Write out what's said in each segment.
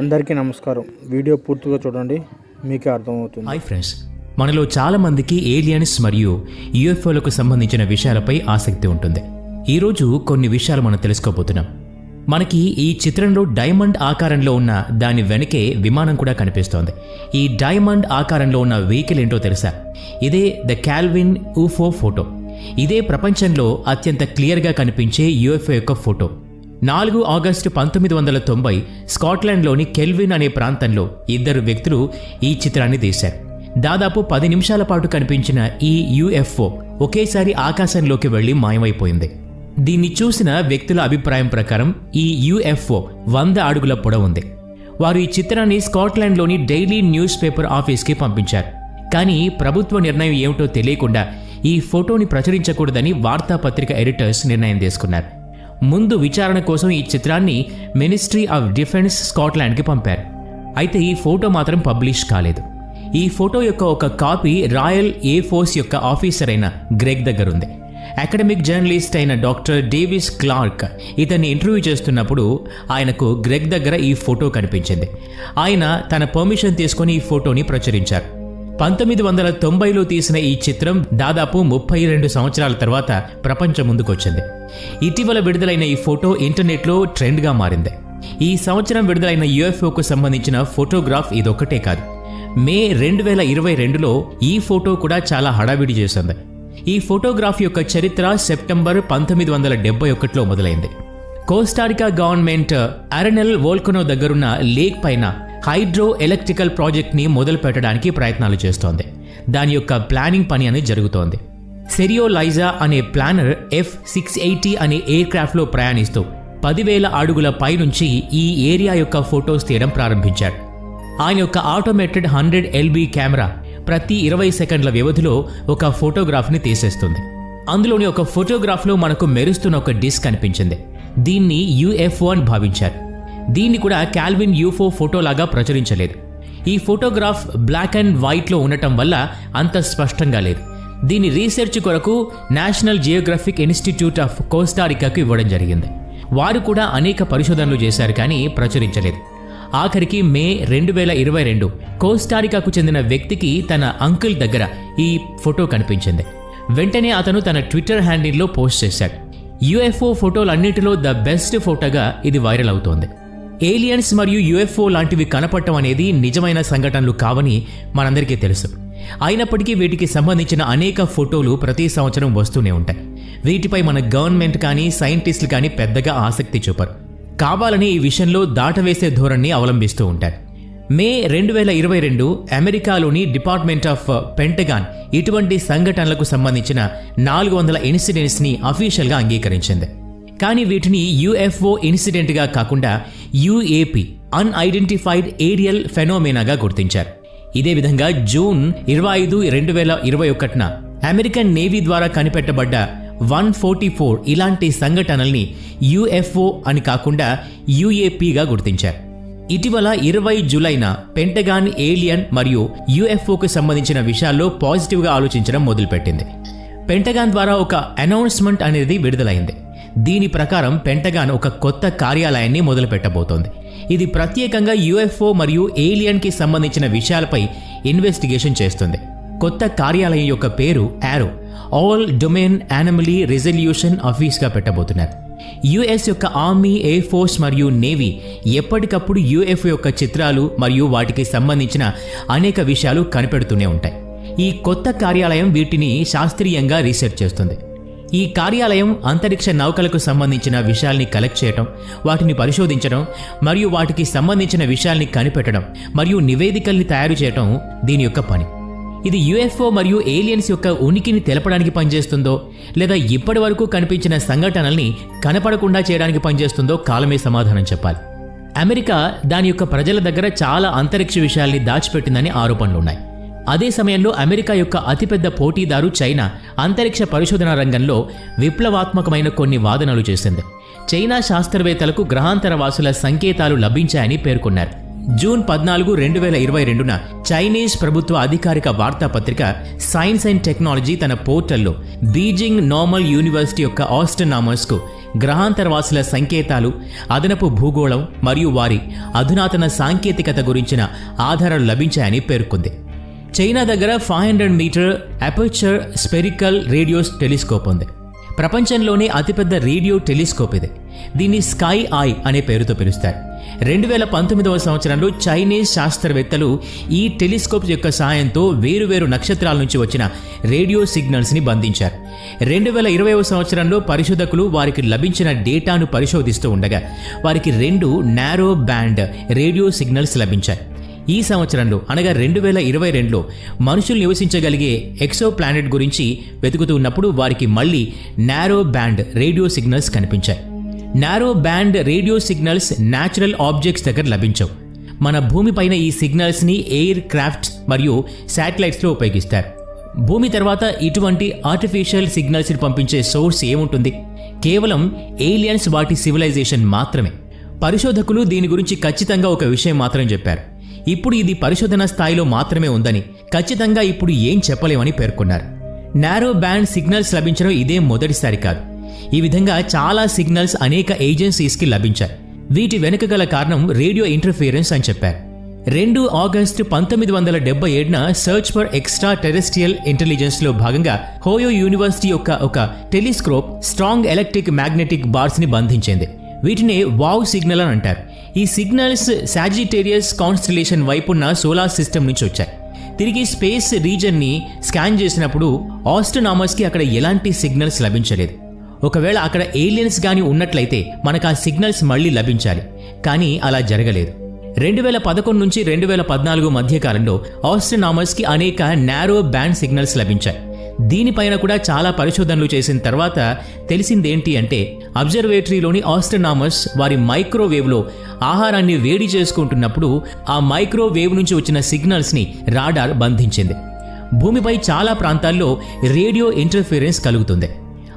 అందరికీ నమస్కారం. వీడియో పూర్తిగా చూడండి, మీకే అర్థమవుతుంది. హాయ్ ఫ్రెండ్స్, మనలో చాలా మందికి ఏలియన్స్ మరియు యూఎఫ్ఓలకు సంబంధించిన విషయాలపై ఆసక్తి ఉంటుంది. ఈరోజు కొన్ని విషయాలు మనం తెలుసుకోబోతున్నాం. మనకి ఈ చిత్రంలో డైమండ్ ఆకారంలో ఉన్న దాని వెనకే విమానం కూడా కనిపిస్తోంది. ఈ డైమండ్ ఆకారంలో ఉన్న వెహికల్ ఏంటో తెలుసా? ఇదే ద కాల్విన్ యూఎఫ్ఓ ఫోటో. ఇదే ప్రపంచంలో అత్యంత క్లియర్గా కనిపించే యూఎఫ్ఓ యొక్క ఫోటో. 4 ఆగస్టు 1990 స్కాట్లాండ్లోని కెల్విన్ అనే ప్రాంతంలో ఇద్దరు వ్యక్తులు ఈ చిత్రాన్ని తీశారు. దాదాపు 10 నిమిషాల పాటు కనిపించిన ఈ యూఎఫ్ఓ ఒకేసారి ఆకాశంలోకి వెళ్లి మాయమైపోయింది. దీన్ని చూసిన వ్యక్తుల అభిప్రాయం ప్రకారం ఈ యూఎఫ్ఓ 100 అడుగుల పొడవుంది. వారు ఈ చిత్రాన్ని స్కాట్లాండ్లోని డైలీ న్యూస్ పేపర్ ఆఫీస్కి పంపించారు. కానీ ప్రభుత్వ నిర్ణయం ఏమిటో తెలియకుండా ఈ ఫోటోని ప్రచురించకూడదని వార్తాపత్రిక ఎడిటర్స్ నిర్ణయం తీసుకున్నారు. ముందు విచారణ కోసం ఈ చిత్రాన్ని మినిస్ట్రీ ఆఫ్ డిఫెన్స్ స్కాట్లాండ్కి పంపారు. అయితే ఈ ఫోటో మాత్రం పబ్లిష్ కాలేదు. ఈ ఫోటో యొక్క ఒక కాపీ రాయల్ ఎయిర్ ఫోర్స్ యొక్క ఆఫీసర్ అయిన గ్రెగ్ దగ్గర ఉంది. అకాడమిక్ జర్నలిస్ట్ అయిన డాక్టర్ డేవిస్ క్లార్క్ ఇతన్ని ఇంటర్వ్యూ చేస్తున్నప్పుడు ఆయనకు గ్రెగ్ దగ్గర ఈ ఫోటో కనిపించింది. ఆయన తన పర్మిషన్ తీసుకుని ఈ ఫోటోని ప్రచురించారు. 1990లో తీసిన ఈ చిత్రం దాదాపు 32 సంవత్సరాల తర్వాత ప్రపంచం ముందుకొచ్చింది. ఇటీవల విడుదలైన ఈ ఫోటో ఇంటర్నెట్లో ట్రెండ్గా మారింది. ఈ సంవత్సరం విడుదలైన యూఎఫ్ఓకు సంబంధించిన ఫోటోగ్రాఫ్ ఇదొక్కటే కాదు. మే 2022లో ఈ ఫోటో కూడా చాలా హడావిడి చేసింది. ఈ ఫోటోగ్రాఫ్ యొక్క చరిత్ర సెప్టెంబర్ 1971లో మొదలైంది. కోస్టారికా గవర్నమెంట్ అరెనెల్ వోల్కనో దగ్గరున్న లేక్ పైన హైడ్రో ఎలక్ట్రికల్ ప్రాజెక్ట్ని మొదలు పెట్టడానికి ప్రయత్నాలు చేస్తోంది. దాని యొక్క ప్లానింగ్ పని అనేది జరుగుతోంది. సెరియోలైజా అనే ప్లానర్ F-680 అనే ఎయిర్ క్రాఫ్ట్లో ప్రయాణిస్తూ 10,000 అడుగుల పైనుంచి ఈ ఏరియా యొక్క ఫొటోస్ తీయడం ప్రారంభించారు. ఆయన యొక్క ఆటోమేటెడ్ 100 LB కెమెరా ప్రతి 20 సెకండ్ల వ్యవధిలో ఒక ఫోటోగ్రాఫ్ని తీసేస్తుంది. అందులోని ఒక ఫోటోగ్రాఫ్లో మనకు మెరుస్తున్న ఒక డిస్క్ కనిపించింది. దీన్ని యూఎఫ్ఓ అని భావించారు. దీన్ని కూడా కాల్విన్ యూఎఫ్ఓ ఫోటోలాగా ప్రచురించలేదు. ఈ ఫోటోగ్రాఫ్ బ్లాక్ అండ్ వైట్లో ఉండటం వల్ల అంత స్పష్టంగా లేదు. దీని రీసెర్చ్ కొరకు నేషనల్ జియోగ్రఫిక్ ఇన్స్టిట్యూట్ ఆఫ్ కోస్టారికాకు ఇవ్వడం జరిగింది. వారు కూడా అనేక పరిశోధనలు చేశారు, కానీ ప్రచురించలేదు. ఆఖరికి మే 2022 కోస్టారికాకు చెందిన వ్యక్తికి తన అంకుల్ దగ్గర ఈ ఫోటో కనిపించింది. వెంటనే అతను తన ట్విట్టర్ హ్యాండిల్లో పోస్ట్ చేశాడు. యూఎఫ్ఓ ఫోటోలన్నిటిలో ద బెస్ట్ ఫోటోగా ఇది వైరల్ అవుతోంది. ఏలియన్స్ మరియు యూఎఫ్ఓ లాంటివి కనపడటం అనేది నిజమైన సంఘటనలు కావని మనందరికీ తెలుసు. అయినప్పటికీ వీటికి సంబంధించిన అనేక ఫోటోలు ప్రతి సంవత్సరం వస్తూనే ఉంటాయి. వీటిపై మన గవర్నమెంట్ కానీ సైంటిస్టులు కానీ పెద్దగా ఆసక్తి చూపరు. కావాలని ఈ విషయంలో దాటవేసే ధోరణిని అవలంబిస్తూ ఉంటారు. మే 2022 అమెరికాలోని డిపార్ట్మెంట్ ఆఫ్ పెంటగాన్ ఇటువంటి సంఘటనలకు సంబంధించిన 400 ఇన్సిడెంట్స్ని అఫీషియల్గా అంగీకరించింది. కానీ వీటిని యూఎఫ్ఓ ఇన్సిడెంట్గా కాకుండా యూఏపీ అన్ఐడెంటిఫైడ్ ఏరియల్ ఫెనోమెనాగా గుర్తించారు. ఇదే విధంగా జూన్ 25, 2021 అమెరికన్ నేవీ ద్వారా కనిపెట్టబడ్డ 144 ఇలాంటి సంఘటనల్ని యూఎఫ్ఓ అని కాకుండా యూఏపీగా గుర్తించారు. ఇటీవల 20 జూలైన పెంటగాన్ ఏలియన్ మరియు యూఎఫ్ఓకు సంబంధించిన విషయాల్లో పాజిటివ్గా ఆలోచించడం మొదలుపెట్టింది. పెంటగాన్ ద్వారా ఒక అనౌన్స్మెంట్ అనేది విడుదలైంది. దీని ప్రకారం పెంటగాన్ ఒక కొత్త కార్యాలయాన్ని మొదలు పెట్టబోతోంది. ఇది ప్రత్యేకంగా యూఎఫ్ఓ మరియు ఏలియన్కి సంబంధించిన విషయాలపై ఇన్వెస్టిగేషన్ చేస్తుంది. కొత్త కార్యాలయం యొక్క పేరు ఆరో ఆల్ డొమైన్ యానమలీ రిజల్యూషన్ ఆఫీస్గా పెట్టబోతున్నారు. యుఎస్ యొక్క ఆర్మీ, ఎయిర్ ఫోర్స్ మరియు నేవీ ఎప్పటికప్పుడు యూఎఫ్ఓ యొక్క చిత్రాలు మరియు వాటికి సంబంధించిన అనేక విషయాలు కనిపెడుతూనే ఉంటాయి. ఈ కొత్త కార్యాలయం వీటిని శాస్త్రీయంగా రీసెర్చ్ చేస్తుంది. ఈ కార్యాలయం అంతరిక్ష నౌకలకు సంబంధించిన విషయాల్ని కలెక్ట్ చేయడం, వాటిని పరిశోధించడం మరియు వాటికి సంబంధించిన విషయాల్ని కనిపెట్టడం మరియు నివేదికల్ని తయారు చేయడం దీని యొక్క పని. ఇది యూఎఫ్ఓ మరియు ఏలియన్స్ యొక్క ఉనికిని తెలపడానికి పనిచేస్తుందో లేదా ఇప్పటి వరకు కనిపించిన సంఘటనల్ని కనపడకుండా చేయడానికి పనిచేస్తుందో కాలమే సమాధానం చెప్పాలి. అమెరికా దాని యొక్క ప్రజల దగ్గర చాలా అంతరిక్ష విషయాల్ని దాచిపెట్టిందని ఆరోపణలున్నాయి. అదే సమయంలో అమెరికా యొక్క అతిపెద్ద పోటీదారు చైనా అంతరిక్ష పరిశోధన రంగంలో విప్లవాత్మకమైన కొన్ని వాదనలు చేసింది. చైనా శాస్త్రవేత్తలకు గ్రహాంతర వాసుల సంకేతాలు లభించాయని పేర్కొన్నారు. జూన్ 14, 2022 చైనీస్ ప్రభుత్వ అధికారిక వార్తాపత్రిక సైన్స్ అండ్ టెక్నాలజీ తన పోర్టల్లో బీజింగ్ నార్మల్ యూనివర్సిటీ యొక్క ఆస్ట్రోనామర్స్కు గ్రహాంతరవాసుల సంకేతాలు, అదనపు భూగోళం మరియు వారి అధునాతన సాంకేతికత గురించిన ఆధారాలు లభించాయని పేర్కొంది. చైనా దగ్గర 500 meter aperture spherical radio telescope ఉంది. ప్రపంచంలోనే అతిపెద్ద రేడియో టెలిస్కోప్ ఇది. దీన్ని స్కై ఐ అనే పేరుతో పిలుస్తారు. 2019వ సంవత్సరంలో చైనీస్ శాస్త్రవేత్తలు ఈ టెలిస్కోప్ యొక్క సాయంతో వేరువేరు నక్షత్రాల నుంచి వచ్చిన రేడియో సిగ్నల్స్ని బంధించారు. 2020వ సంవత్సరంలో పరిశోధకులు వారికి లభించిన డేటాను పరిశోధిస్తూ ఉండగా వారికి 2 నారో బ్యాండ్ రేడియో సిగ్నల్స్ లభించాయి. ఈ సంవత్సరంలో అనగా 2022లో మనుషులు నివసించగలిగే ఎక్సో ప్లానెట్ గురించి వెతుకుతూ ఉన్నప్పుడు వారికి మళ్ళీ నారో బ్యాండ్ రేడియో సిగ్నల్స్ కనిపించాయి. Narrow band radio signals natural objects దగ్గర లభించవు. మన భూమిపైన ఈ సిగ్నల్స్ని ఎయిర్ క్రాఫ్ట్స్ మరియు శాటిలైట్స్లో ఉపయోగిస్తారు. భూమి తర్వాత ఇటువంటి ఆర్టిఫిషియల్ సిగ్నల్స్ని పంపించే సోర్స్ ఏముంటుంది? కేవలం ఏలియన్స్, వాటి సివిలైజేషన్ మాత్రమే. పరిశోధకులు దీని గురించి ఖచ్చితంగా ఒక విషయం మాత్రం చెప్పారు. ఇప్పుడు ఇది పరిశోధన స్థాయిలో మాత్రమే ఉందని, ఖచ్చితంగా ఇప్పుడు ఏం చెప్పలేమని పేర్కొన్నారు. నారో బ్యాండ్ సిగ్నల్స్ లభించడం ఇదే మొదటిసారి కాదు. ఈ విధంగా చాలా సిగ్నల్స్ అనేక ఏజెన్సీస్కి లభించాయి. వీటి వెనుక గల కారణం రేడియో ఇంటర్ఫియరెన్స్ అని చెప్పారు. 2 ఆగస్టు 1977న సర్చ్ ఫర్ ఎక్స్ట్రా టెరెస్ట్రియల్ ఇంటెలిజెన్స్లో భాగంగా హోయో యూనివర్సిటీ ఒక టెలిస్కోప్ స్ట్రాంగ్ ఎలక్ట్రిక్ మ్యాగ్నెటిక్ బార్స్ని బంధించింది. వీటినే వావ్ సిగ్నల్ అని అంటారు. ఈ సిగ్నల్స్ సాజిటేరియస్ కాన్స్టలేషన్ వైపున్న సోలార్ సిస్టమ్ నుంచి వచ్చాయి. తిరిగి స్పేస్ రీజన్ని స్కాన్ చేసినప్పుడు ఆస్ట్రోనామర్స్కి అక్కడ ఎలాంటి సిగ్నల్స్ లభించలేదు. ఒకవేళ అక్కడ ఏలియన్స్ గాని ఉన్నట్లయితే మనకు ఆ సిగ్నల్స్ మళ్ళీ లభించాలి. కానీ అలా జరగలేదు. 2011 నుంచి 2014 మధ్యకాలంలో ఆస్ట్రోనామర్స్కి అనేక నారో బ్యాండ్ సిగ్నల్స్ లభించాయి. దీనిపైన కూడా చాలా పరిశోధనలు చేసిన తర్వాత తెలిసిందేంటి అంటే, అబ్జర్వేటరీలోని ఆస్ట్రోనామర్స్ వారి మైక్రోవేవ్లో ఆహారాన్ని వేడి చేసుకుంటున్నప్పుడు ఆ మైక్రోవేవ్ నుంచి వచ్చిన సిగ్నల్స్ని రాడార్ బంధించింది. భూమిపై చాలా ప్రాంతాల్లో రేడియో ఇంటర్ఫిరెన్స్ కలుగుతుంది.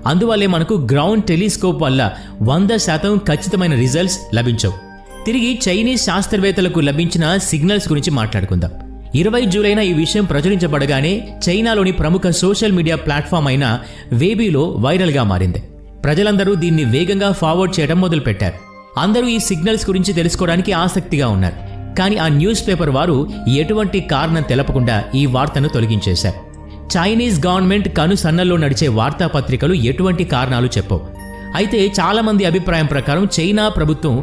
అందువల్లే మనకు గ్రౌండ్ టెలిస్కోప్ వల్ల 100% ఖచ్చితమైన రిజల్ట్స్ లభించవు. తిరిగి చైనీస్ శాస్త్రవేత్తలకు లభించిన సిగ్నల్స్ గురించి మాట్లాడుకుందాం. 20 జూలైన ఈ విషయం ప్రచురించబడగానే చైనాలోని ప్రముఖ సోషల్ మీడియా ప్లాట్ఫామ్ అయిన వేబీలో వైరల్గా మారింది. ప్రజలందరూ దీన్ని వేగంగా ఫార్వర్డ్ చేయడం మొదలుపెట్టారు. అందరూ ఈ సిగ్నల్స్ గురించి తెలుసుకోవడానికి ఆసక్తిగా ఉన్నారు. కానీ ఆ న్యూస్ పేపర్ వారు ఎటువంటి కారణం తెలపకుండా ఈ వార్తను తొలగించేశారు. చైనీస్ గవర్నమెంట్ కనుసన్నల్లో నడిచే వార్తాపత్రికలు ఎటువంటి కారణాలు చెప్పవు. అయితే చాలామంది అభిప్రాయం ప్రకారం చైనా ప్రభుత్వం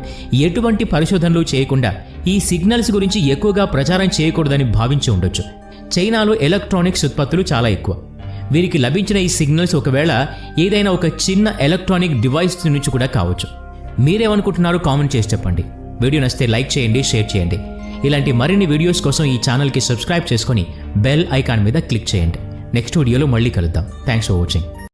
ఎటువంటి పరిశోధనలు చేయకుండా ఈ సిగ్నల్స్ గురించి ఎక్కువగా ప్రచారం చేయకూడదని భావించి ఉండొచ్చు. చైనాలో ఎలక్ట్రానిక్స్ ఉత్పత్తులు చాలా ఎక్కువ. వీరికి లభించిన ఈ సిగ్నల్స్ ఒకవేళ ఏదైనా ఒక చిన్న ఎలక్ట్రానిక్ డివైస్ నుంచి కూడా కావచ్చు. మీరేమనుకుంటున్నారో కామెంట్ చేసి చెప్పండి. వీడియో నచ్చితే లైక్ చేయండి, షేర్ చేయండి. ఇలాంటి మరిన్ని వీడియోస్ కోసం ఈ ఛానల్కి సబ్స్క్రైబ్ చేసుకొని బెల్ ఐకాన్ మీద క్లిక్ చేయండి. నెక్స్ట్ వీడియోలో మళ్ళీ కలుద్దాం. Thanks for watching.